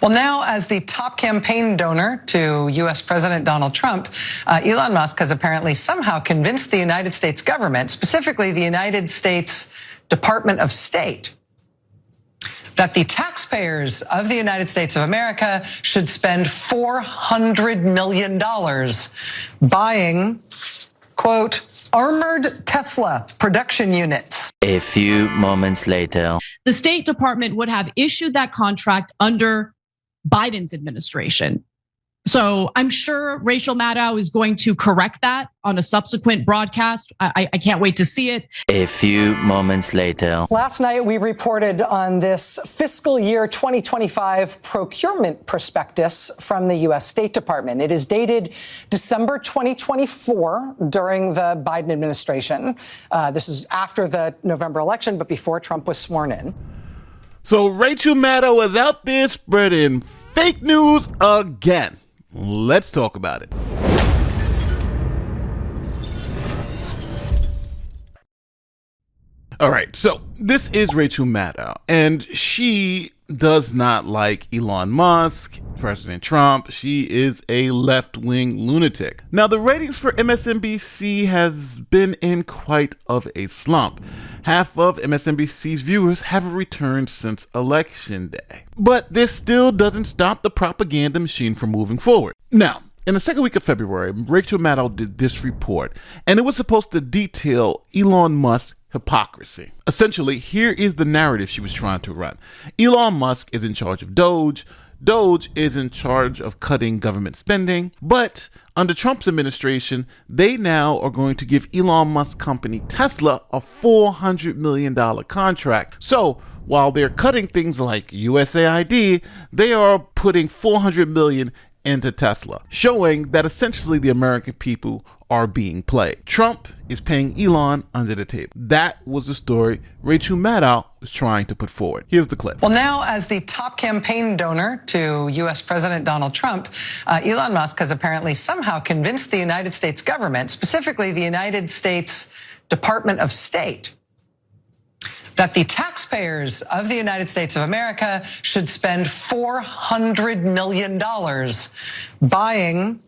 Well, now, as the top campaign donor to U.S. President Donald Trump, Elon Musk has apparently somehow convinced the United States government, specifically the United States Department of State, that the taxpayers of the United States of America should spend $400 million buying, quote, armored Tesla production units. A few moments later, the State Department would have issued that contract under Biden's administration. So I'm sure Rachel Maddow is going to correct that on a subsequent broadcast. I can't wait to see it. A few moments later. Last night, we reported on this fiscal year 2025 procurement prospectus from the U.S. State Department. It is dated December 2024 during the Biden administration. This is after the November election, but before Trump was sworn in. So Rachel Maddow is out there spreading fake news again. Let's talk about it. All right, so this is Rachel Maddow, and she does not like Elon Musk, President Trump. She is a left-wing lunatic. Now, the ratings for MSNBC has been in quite of a slump. Half of MSNBC's viewers haven't returned since Election Day. But this still doesn't stop the propaganda machine from moving forward. Now, in the second week of February, Rachel Maddow did this report, and it was supposed to detail Elon Musk's hypocrisy. Essentially, here is the narrative she was trying to run. Elon Musk is in charge of Doge. Doge is in charge of cutting government spending, but under Trump's administration, they now are going to give Elon Musk's company Tesla a $400 million contract. So while they're cutting things like USAID, they are putting $400 million into Tesla, showing that essentially the American people are being played. Trump is paying Elon under the table. That was the story Rachel Maddow was trying to put forward. Here's the clip. Well, now, as the top campaign donor to U.S. President Donald Trump, Elon Musk has apparently somehow convinced the United States government, specifically the United States Department of State, that the taxpayers of the United States of America should spend $400 million buying,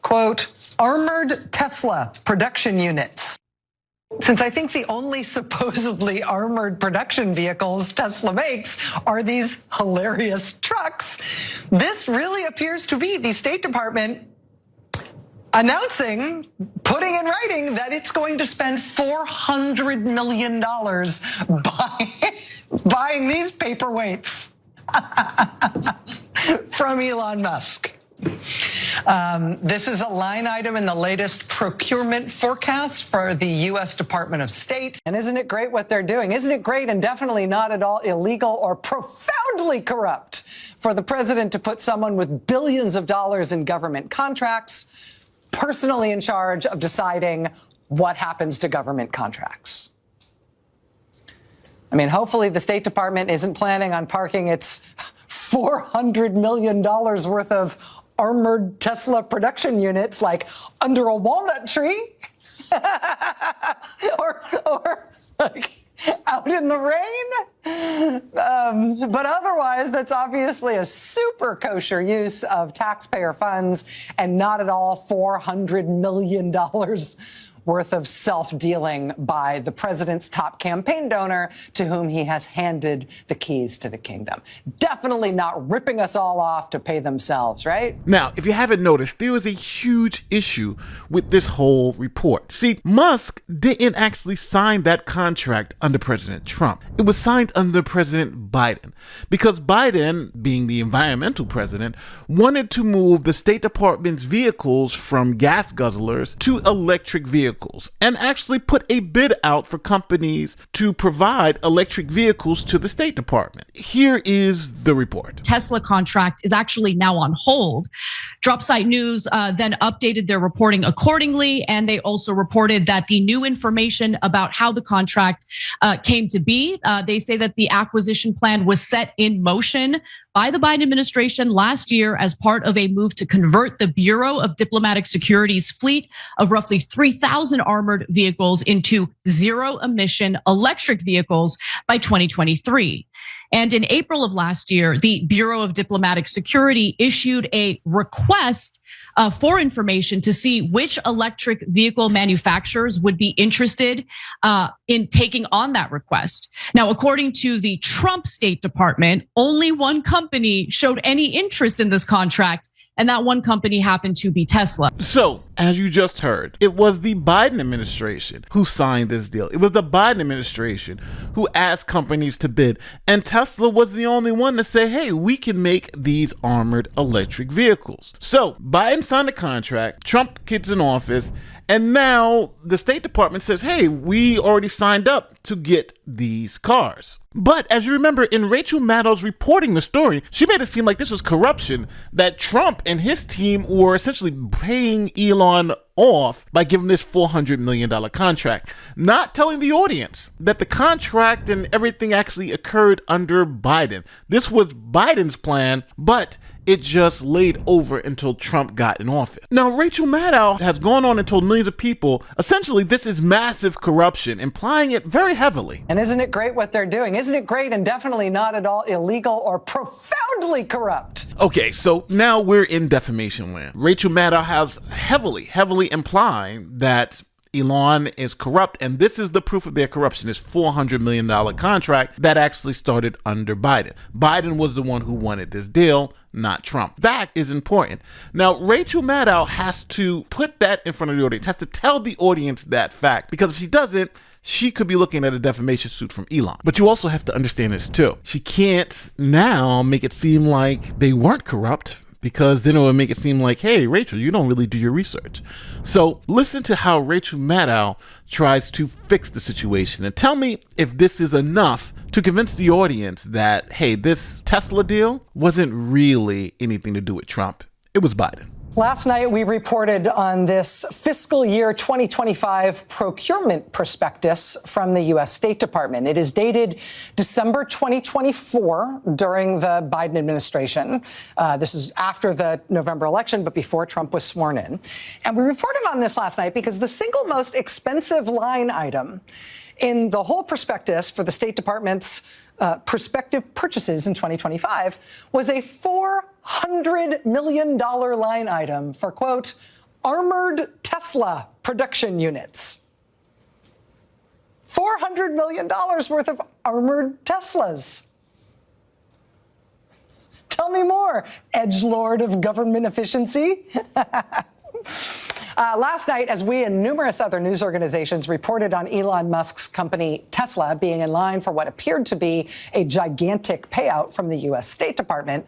quote, armored Tesla production units. Since I think the only supposedly armored production vehicles Tesla makes are these hilarious trucks, this really appears to be the State Department announcing, putting in writing that it's going to spend $400 million buying these paperweights from Elon Musk. This is a line item in the latest procurement forecast for the U.S. Department of State. And isn't it great what they're doing? Isn't it great and definitely not at all illegal or profoundly corrupt for the president to put someone with billions of dollars in government contracts personally in charge of deciding what happens to government contracts? I mean, hopefully the State Department isn't planning on parking its $400 million worth of armored Tesla production units like under a walnut tree or like out in the rain. But otherwise, that's obviously a super kosher use of taxpayer funds and not at all $400 million worth of self-dealing by the president's top campaign donor to whom he has handed the keys to the kingdom. Definitely not ripping us all off to pay themselves, right? Now, if you haven't noticed, there was a huge issue with this whole report. See, Musk didn't actually sign that contract under President Trump. It was signed under President Biden because Biden, being the environmental president, wanted to move the State Department's vehicles from gas guzzlers to electric vehicles and actually put a bid out for companies to provide electric vehicles to the State Department. Here is the report. Tesla contract is actually now on hold. Dropsite News then updated their reporting accordingly, and they also reported that the new information about how the contract came to be, they say that the acquisition plan was set in motion by the Biden administration last year as part of a move to convert the Bureau of Diplomatic Security's fleet of roughly 3,000 1,000 armored vehicles into zero-emission electric vehicles by 2023. And in April of last year, the Bureau of Diplomatic Security issued a request for information to see which electric vehicle manufacturers would be interested in taking on that request. Now, according to the Trump State Department, only one company showed any interest in this contract, and that one company happened to be Tesla. So, as you just heard, it was the Biden administration who signed this deal. It was the Biden administration who asked companies to bid, and Tesla was the only one to say, hey, we can make these armored electric vehicles. So, Biden signed a contract, Trump gets in office, and now the State Department says, hey, we already signed up to get these cars. But as you remember, in Rachel Maddow's reporting the story, she made it seem like this was corruption, that Trump and his team were essentially paying Elon off by giving this $400 million contract, not telling the audience that the contract and everything actually occurred under Biden. This was Biden's plan, but it just laid over until Trump got in office. Now, Rachel Maddow has gone on and told millions of people, essentially, this is massive corruption, implying it very heavily. And isn't it great what they're doing? Isn't it great and definitely not at all illegal or profoundly corrupt? Okay, so now we're in defamation land. Rachel Maddow has heavily implied that Elon is corrupt, and this is the proof of their corruption, this $400 million contract that actually started under Biden. Biden was the one who wanted this deal, not Trump. That is important. Now, Rachel Maddow has to put that in front of the audience, has to tell the audience that fact, because if she doesn't, she could be looking at a defamation suit from Elon. But you also have to understand this too. She can't now make it seem like they weren't corrupt, because then it would make it seem like, hey, Rachel, you don't really do your research. So listen to how Rachel Maddow tries to fix the situation and tell me if this is enough to convince the audience that, hey, this Tesla deal wasn't really anything to do with Trump. It was Biden. Last night, we reported on this fiscal year 2025 procurement prospectus from the U.S. State Department. It is dated December 2024 during the Biden administration. This is after the November election, but before Trump was sworn in. And we reported on this last night because the single most expensive line item in the whole prospectus for the State Department's prospective purchases in 2025 was a $400 million line item for, quote, armored Tesla production units. $400 million worth of armored Teslas. Tell me more, edgelord of government efficiency. Last night, as we and numerous other news organizations reported on Elon Musk's company Tesla being in line for what appeared to be a gigantic payout from the U.S. State Department,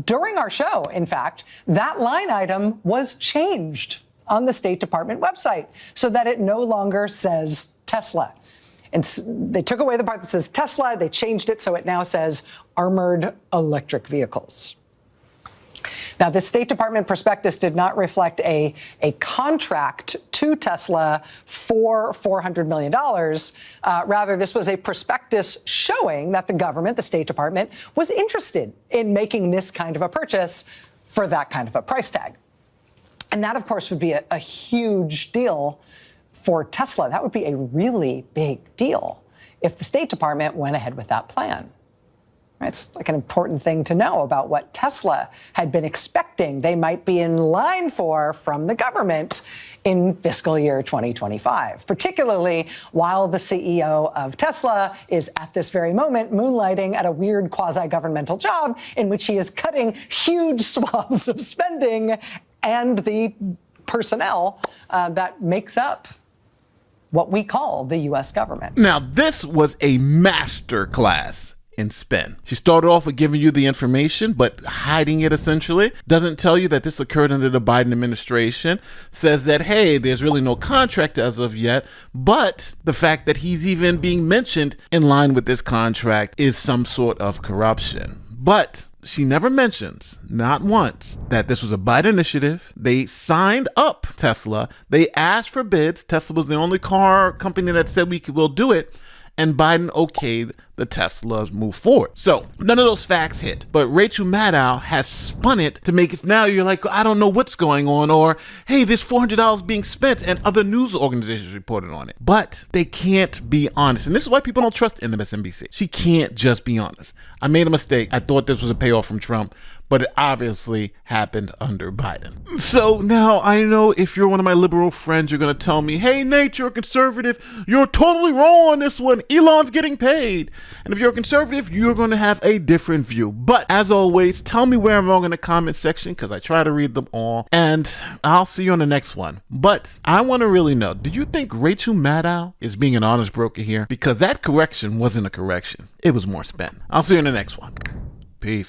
during our show, in fact, that line item was changed on the State Department website so that it no longer says Tesla. And they took away the part that says Tesla. They changed it so it now says armored electric vehicles. Now, the State Department prospectus did not reflect a contract to Tesla for $400 million. Rather, this was a prospectus showing that the government, the State Department, was interested in making this kind of a purchase for that kind of a price tag. And that, of course, would be a huge deal for Tesla. That would be a really big deal if the State Department went ahead with that plan. It's like an important thing to know about what Tesla had been expecting they might be in line for from the government in fiscal year 2025, particularly while the CEO of Tesla is at this very moment moonlighting at a weird quasi-governmental job in which he is cutting huge swaths of spending and the personnel that makes up what we call the U.S. government. Now, this was a master class in spin. She started off with giving you the information, but hiding it essentially. Doesn't tell you that this occurred under the Biden administration. Says that, hey, there's really no contract as of yet, but the fact that he's even being mentioned in line with this contract is some sort of corruption. But she never mentions, not once, that this was a Biden initiative. They signed up Tesla. They asked for bids. Tesla was the only car company that said we'll do it. and Biden okayed the Tesla's move forward. So none of those facts hit, but Rachel Maddow has spun it to make it now you're like, I don't know what's going on, or hey, there's $400 being spent, and other news organizations reported on it. But they can't be honest. And this is why people don't trust MSNBC. She can't just be honest. I made a mistake. I thought this was a payoff from Trump, but it obviously happened under Biden. So now I know if you're one of my liberal friends, you're going to tell me, hey, Nate, you're a conservative. You're totally wrong on this one. Elon's getting paid. And if you're a conservative, you're going to have a different view. But as always, tell me where I'm wrong in the comment section because I try to read them all. And I'll see you on the next one. But I want to really know, do you think Rachel Maddow is being an honest broker here? Because that correction wasn't a correction. It was more spin. I'll see you in the next one. Peace.